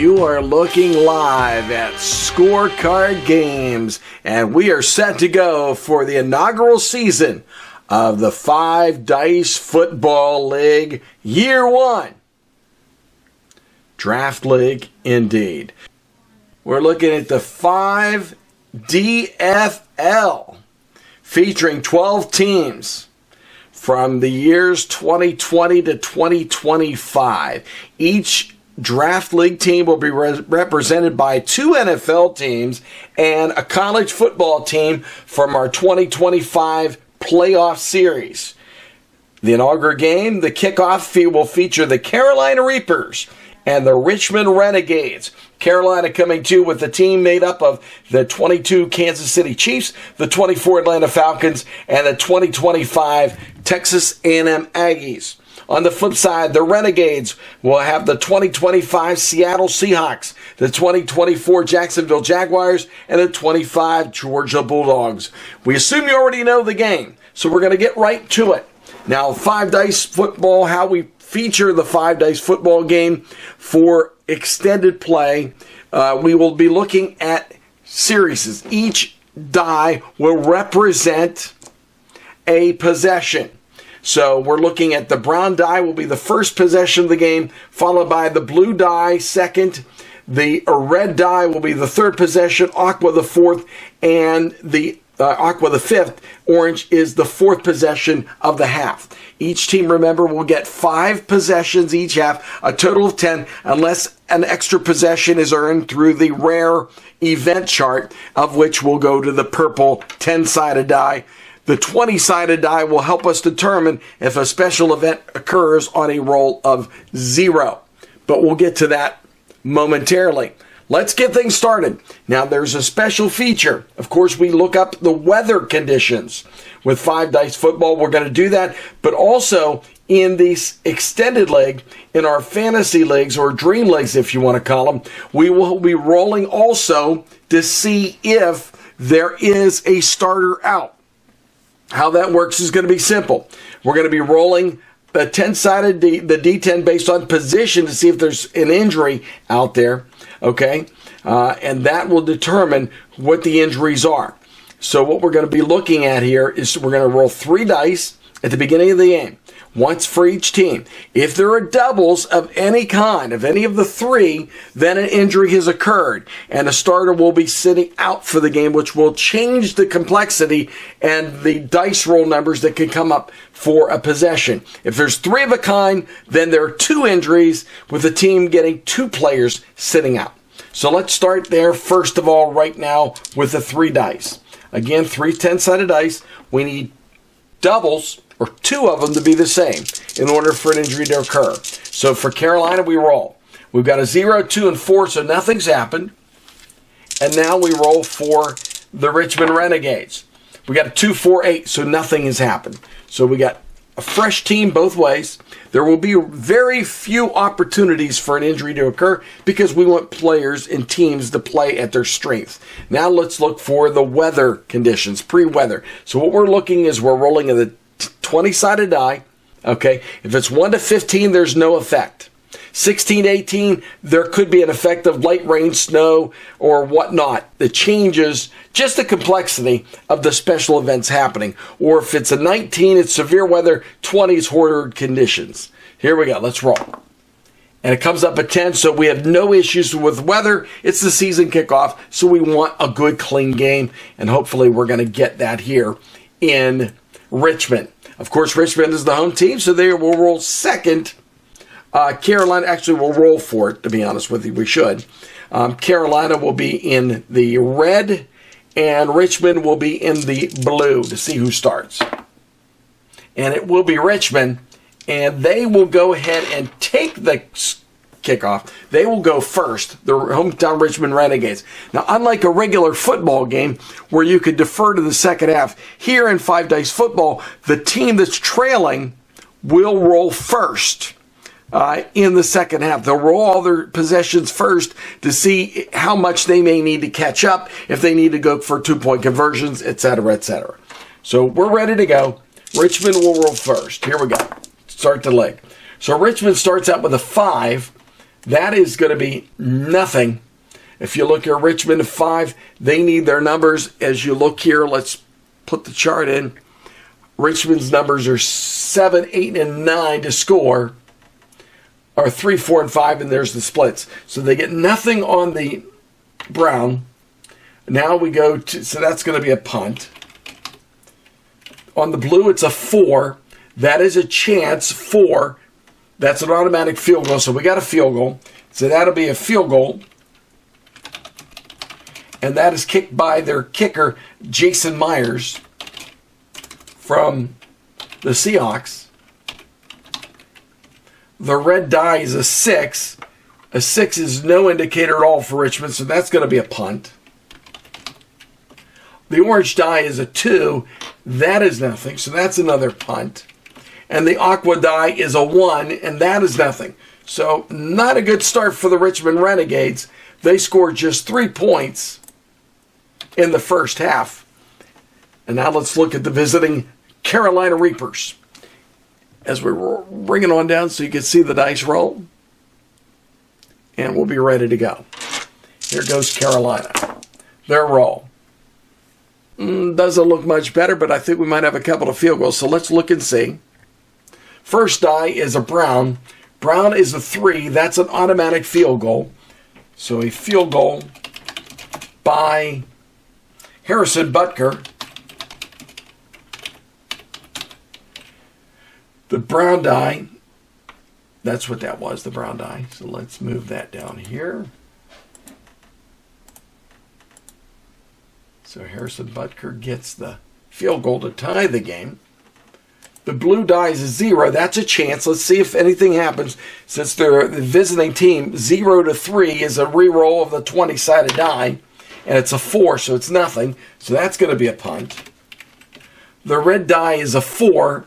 You are looking live at Scorecard Games, and we are set to go for the inaugural season of the 5 Dice Football League, Year 1. Draft League, indeed. We're looking at the 5 DFL, featuring 12 teams from the years 2020 to 2025. Each Draft League team will be represented by 2 NFL teams and a college football team from our 2025 playoff series. The inaugural game, the kickoff will feature the Carolina Reapers and the Richmond Renegades. Carolina coming to with the team made up of the 22 Kansas City Chiefs, the 24 Atlanta Falcons, and the 2025 Texas A&M Aggies. On the flip side, the Renegades will have the 2025 Seattle Seahawks, the 2024 Jacksonville Jaguars, and the 25 Georgia Bulldogs. We assume you already know the game, so we're going to get right to it. Now, 5 Dice Football, how we feature the 5 Dice Football game for extended play. We will be looking at series. Each die will represent a possession. So we're looking at the brown die will be the first possession of the game, followed by the blue die second. The red die will be the third possession, aqua the fourth, and the aqua the fifth. Orange is the fourth possession of the half. Each team, remember, will get 5 possessions each half, a total of 10, unless an extra possession is earned through the rare event chart, of which will go to the purple 10-sided die. The 20-sided die will help us determine if a special event occurs on a roll of 0. But we'll get to that momentarily. Let's get things started. Now, there's a special feature. Of course, we look up the weather conditions with 5 Dice Football. We're going to do that. But also, in these extended league, in our fantasy leagues, or dream leagues, if you want to call them, we will be rolling also to see if there is a starter out. How that works is going to be simple. We're going to be rolling the 10-sided the D10 based on position to see if there's an injury out there, okay? And that will determine what the injuries are. So what we're going to be looking at here is we're going to roll 3 dice at the beginning of the game, once for each team. If there are doubles of any kind, of any of the 3, then an injury has occurred, and a starter will be sitting out for the game, which will change the complexity and the dice roll numbers that can come up for a possession. If there's 3 of a kind, then there are 2 injuries, with the team getting 2 players sitting out. So let's start there, first of all, right now, with the 3 dice. Again, 3 10-sided dice. We need doubles, or 2 of them, to be the same in order for an injury to occur. So for Carolina, we roll. We've got a 0, 2, and 4, so nothing's happened. And now we roll for the Richmond Renegades. We got a 2, 4, 8, so nothing has happened. So we got a fresh team both ways. There will be very few opportunities for an injury to occur because we want players and teams to play at their strength. Now let's look for the weather conditions, pre-weather. So what we're looking is we're rolling at the 20-sided die, okay? If it's 1 to 15, there's no effect. 16 to 18, there could be an effect of light rain, snow, or whatnot that changes just the complexity of the special events happening. Or if it's a 19, it's severe weather, 20 is horrid conditions. Here we go, let's roll. And it comes up at 10, so we have no issues with weather. It's the season kickoff, so we want a good, clean game, and hopefully we're going to get that here in Richmond. Of course, Richmond is the home team, so they will roll second. Carolina actually will roll for it, to be honest with you. We should. Carolina will be in the red, and Richmond will be in the blue to see who starts. And it will be Richmond, and they will go ahead and take the kickoff. They will go first, the hometown Richmond Renegades. Now, unlike a regular football game where you could defer to the second half, here in 5 Dice Football, the team that's trailing will roll first in the second half. They'll roll all their possessions first to see how much they may need to catch up, if they need to go for 2-point conversions, etc., etc. So we're ready to go. Richmond will roll first. Here we go. Start the leg. So Richmond starts out with a 5. That is going to be nothing. If you look at Richmond 5, they need their numbers. As you look here, let's put the chart in. Richmond's numbers are 7, 8, and 9 to score. Or 3, 4, and 5, and there's the splits. So they get nothing on the brown. Now we go to, so that's going to be a punt. On the blue, it's a 4. That is a chance 4. That's an automatic field goal. So we got a field goal. So that'll be a field goal. And that is kicked by their kicker, Jason Myers, from the Seahawks. The red die is a 6. A 6 is no indicator at all for Richmond, so that's going to be a punt. The orange die is a 2. That is nothing, so that's another punt. And the aqua die is a 1, and that is nothing. So not a good start for the Richmond Renegades. They scored just 3 points in the first half. And now let's look at the visiting Carolina Reapers. As we bring it on down so you can see the dice roll. And we'll be ready to go. Here goes Carolina. Their roll. Doesn't look much better, but I think we might have a couple of field goals. So let's look and see. First die is a brown. Brown is a 3. That's an automatic field goal. So a field goal by Harrison Butker. The brown die, that's what that was, the brown die. So let's move that down here. So Harrison Butker gets the field goal to tie the game. The blue die is a 0. That's a chance. Let's see if anything happens. Since they're the visiting team, 0 to 3 is a re-roll of the 20-sided die. And it's a 4, so it's nothing. So that's going to be a punt. The red die is a 4.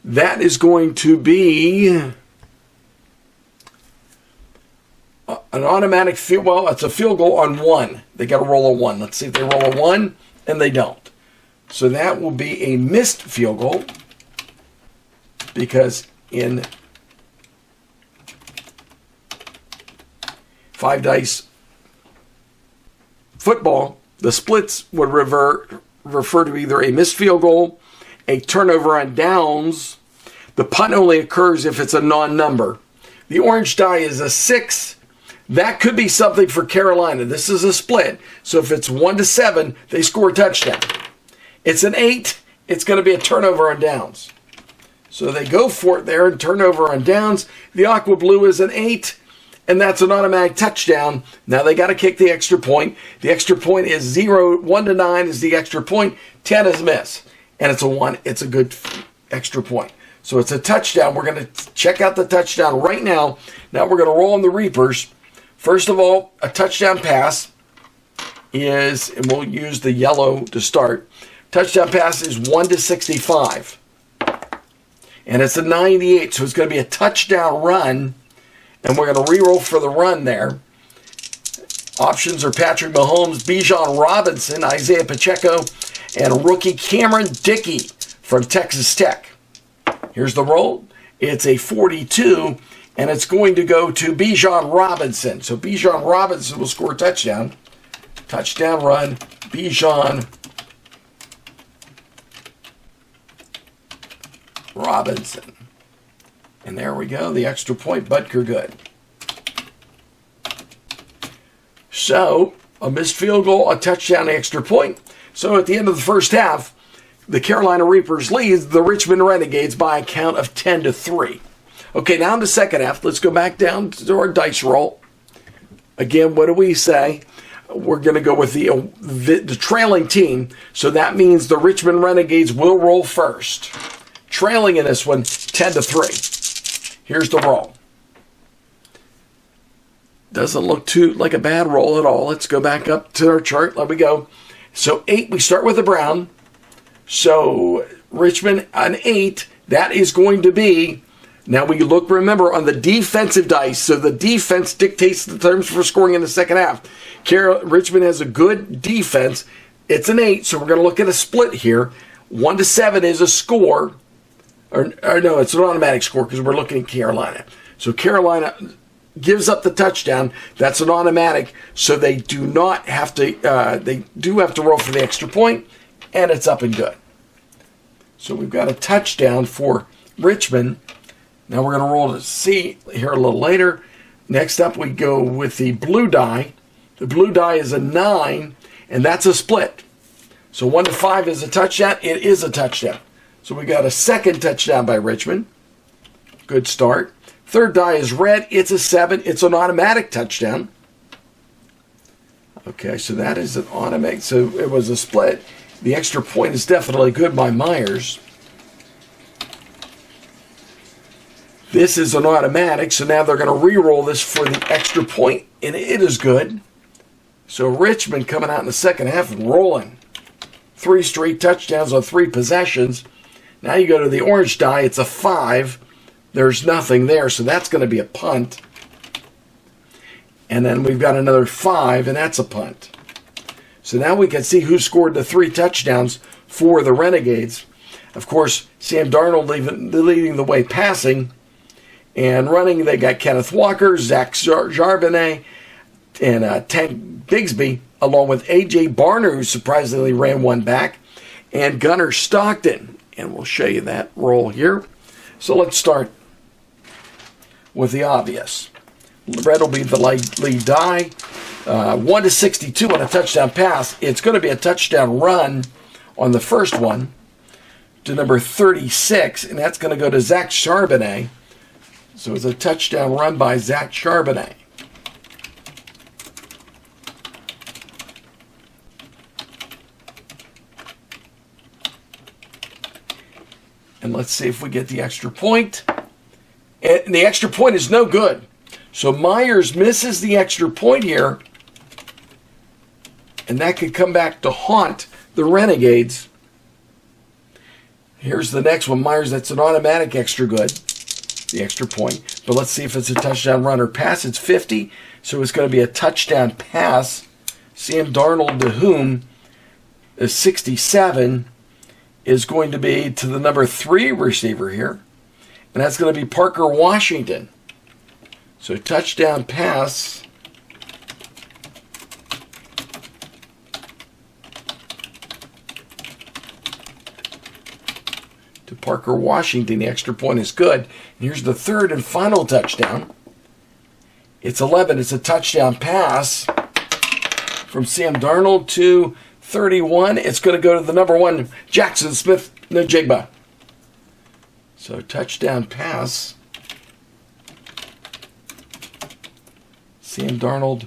That is going to be an automatic field. Well, it's a field goal on 1. They got to roll a 1. Let's see if they roll a 1, and they don't. So that will be a missed field goal because in 5 dice football, the splits would refer to either a missed field goal, a turnover on downs. The punt only occurs if it's a non-number. The orange die is a 6. That could be something for Carolina. This is a split. So if it's 1 to 7, they score a touchdown. It's an 8. It's going to be a turnover on downs. So they go for it there and turnover on downs. The aqua blue is an 8. And that's an automatic touchdown. Now they got to kick the extra point. The extra point is 0. 1 to 9 is the extra point. 10 is miss. And it's a 1. It's a good extra point. So it's a touchdown. We're going to check out the touchdown right now. Now we're going to roll on the Reapers. First of all, a touchdown pass is, and we'll use the yellow to start. Touchdown pass is 1 to 65. And it's a 98. So it's going to be a touchdown run. And we're going to re-roll for the run there. Options are Patrick Mahomes, Bijan Robinson, Isaiah Pacheco, and rookie Cameron Dickey from Texas Tech. Here's the roll. It's a 42, and it's going to go to Bijan Robinson. So Bijan Robinson will score a touchdown. Touchdown run, Bijan Robinson. And there we go, the extra point, Butker good. So, a missed field goal, a touchdown, extra point. So at the end of the first half, the Carolina Reapers lead the Richmond Renegades by a count of 10 to 3. Okay, now in the second half, let's go back down to our dice roll. Again, what do we say? We're going to go with the trailing team. So that means the Richmond Renegades will roll first. Trailing in this one, 10 to 3. Here's the roll. Doesn't look too like a bad roll at all. Let's go back up to our chart. Let me go. So 8, we start with the brown. So Richmond, an 8. That is going to be, now we look, remember, on the defensive dice. So the defense dictates the terms for scoring in the second half. Richmond has a good defense. It's an 8, so we're going to look at a split here. 1 to 7 is a score. Or no, it's an automatic score because we're looking at Carolina. So Carolina gives up the touchdown. That's an automatic, so they do not have to, they do have to roll for the extra point, and it's up and good. So we've got a touchdown for Richmond. Now we're going to roll to C here a little later. Next up, we go with the blue die. The blue die is a 9, and that's a split. So 1 to 5 is a touchdown. It is a touchdown. So we got a second touchdown by Richmond. Good start. Third die is red. It's a 7. It's an automatic touchdown. Okay, so that is an automatic. So it was a split. The extra point is definitely good by Myers. This is an automatic, so now they're going to re-roll this for the extra point, and it is good. So Richmond coming out in the second half and rolling. 3 straight touchdowns on 3 possessions. Now you go to the orange die, it's a 5. There's nothing there, so that's going to be a punt. And then we've got another 5, and that's a punt. So now we can see who scored the 3 touchdowns for the Renegades. Of course, Sam Darnold leading the way passing. And running, they got Kenneth Walker, Zach Charbonnet, and Tank Bigsby, along with A.J. Barner, who surprisingly ran one back, and Gunnar Stockton. And we'll show you that roll here. So let's start with the obvious. Red will be the lead die. 1 to 62 on a touchdown pass. It's going to be a touchdown run on the first one to number 36, and that's going to go to Zach Charbonnet. So it's a touchdown run by Zach Charbonnet. And let's see if we get the extra point. And the extra point is no good. So Myers misses the extra point here. And that could come back to haunt the Renegades. Here's the next one. Myers, that's an automatic extra good. The extra point. But let's see if it's a touchdown run or pass. It's 50, so it's going to be a touchdown pass. Sam Darnold, to whom is 67, is going to be to the number 3 receiver here. And that's going to be Parker Washington. So touchdown pass. To Parker Washington. The extra point is good. And here's the third and final touchdown. It's 11. It's a touchdown pass from Sam Darnold to 31. It's going to go to the number 1, Jackson Smith-Njigba. So touchdown pass. Sam Darnold.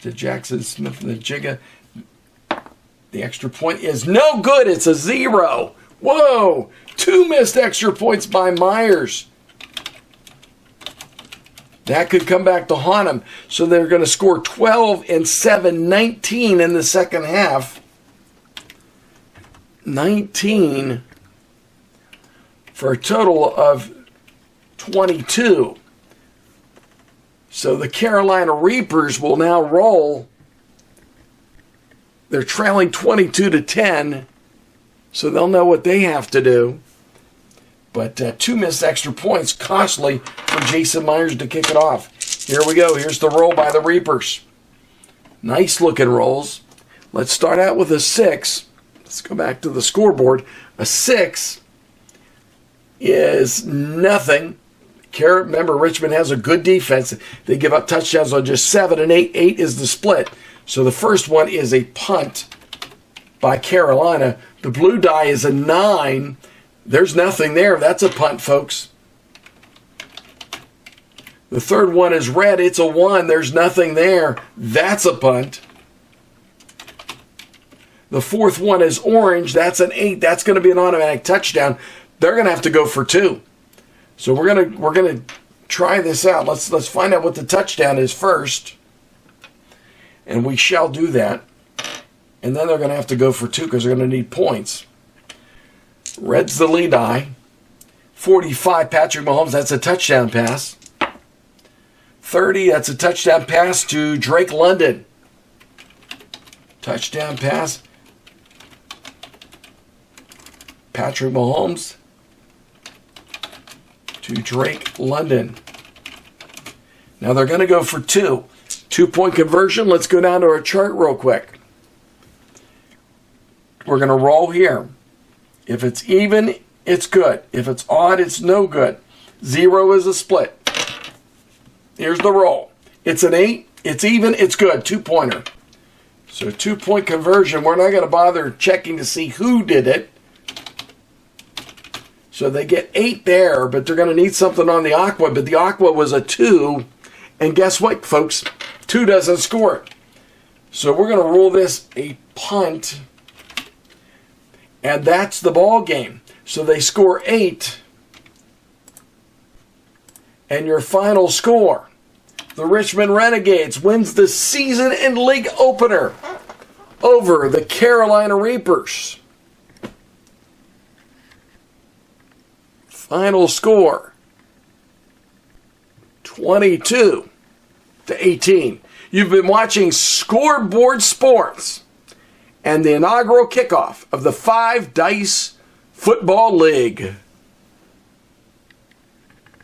To Jackson Smith-Njigba. The extra point is no good. It's a 0. Whoa! 2 missed extra points by Myers. That could come back to haunt them. So they're going to score 12 and 7, 19 in the second half. 19 for a total of 22. So the Carolina Reapers will now roll. They're trailing 22-10, so they'll know what they have to do. But 2 missed extra points, costly for Jason Myers to kick it off. Here we go. Here's the roll by the Reapers. Nice looking rolls. Let's start out with a 6. Let's go back to the scoreboard. A 6 is nothing. Remember, Richmond has a good defense. They give up touchdowns on just 7 and 8. 8 is the split. So the first one is a punt by Carolina. The blue die is a 9. There's nothing there. That's a punt, folks. The third one is red. It's a 1. There's nothing there. That's a punt. The fourth one is orange. That's an 8. That's going to be an automatic touchdown. They're going to have to go for 2. So we're gonna try this out. Let's find out what the touchdown is first, and we shall do that. And then they're going to have to go for 2 because they're going to need points. Red's the lead eye. 45, Patrick Mahomes. That's a touchdown pass. 30, that's a touchdown pass to Drake London. Touchdown pass. Patrick Mahomes to Drake London. Now they're going to go for 2. 2-point conversion. Let's go down to our chart real quick. We're going to roll here. If it's even, it's good. If it's odd, it's no good. 0 is a split. Here's the roll. It's an 8. It's even. It's good. 2-pointer. So 2-point conversion. We're not going to bother checking to see who did it. So they get 8 there, but they're going to need something on the aqua. But the aqua was a 2. And guess what, folks? 2 doesn't score it. So we're going to rule this a punt. And that's the ball game. So they score 8. And your final score, the Richmond Renegades wins the season and league opener over the Carolina Reapers. Final score, 22-18. You've been watching Scoreboard Sports and the inaugural kickoff of the 5 Dice Football League.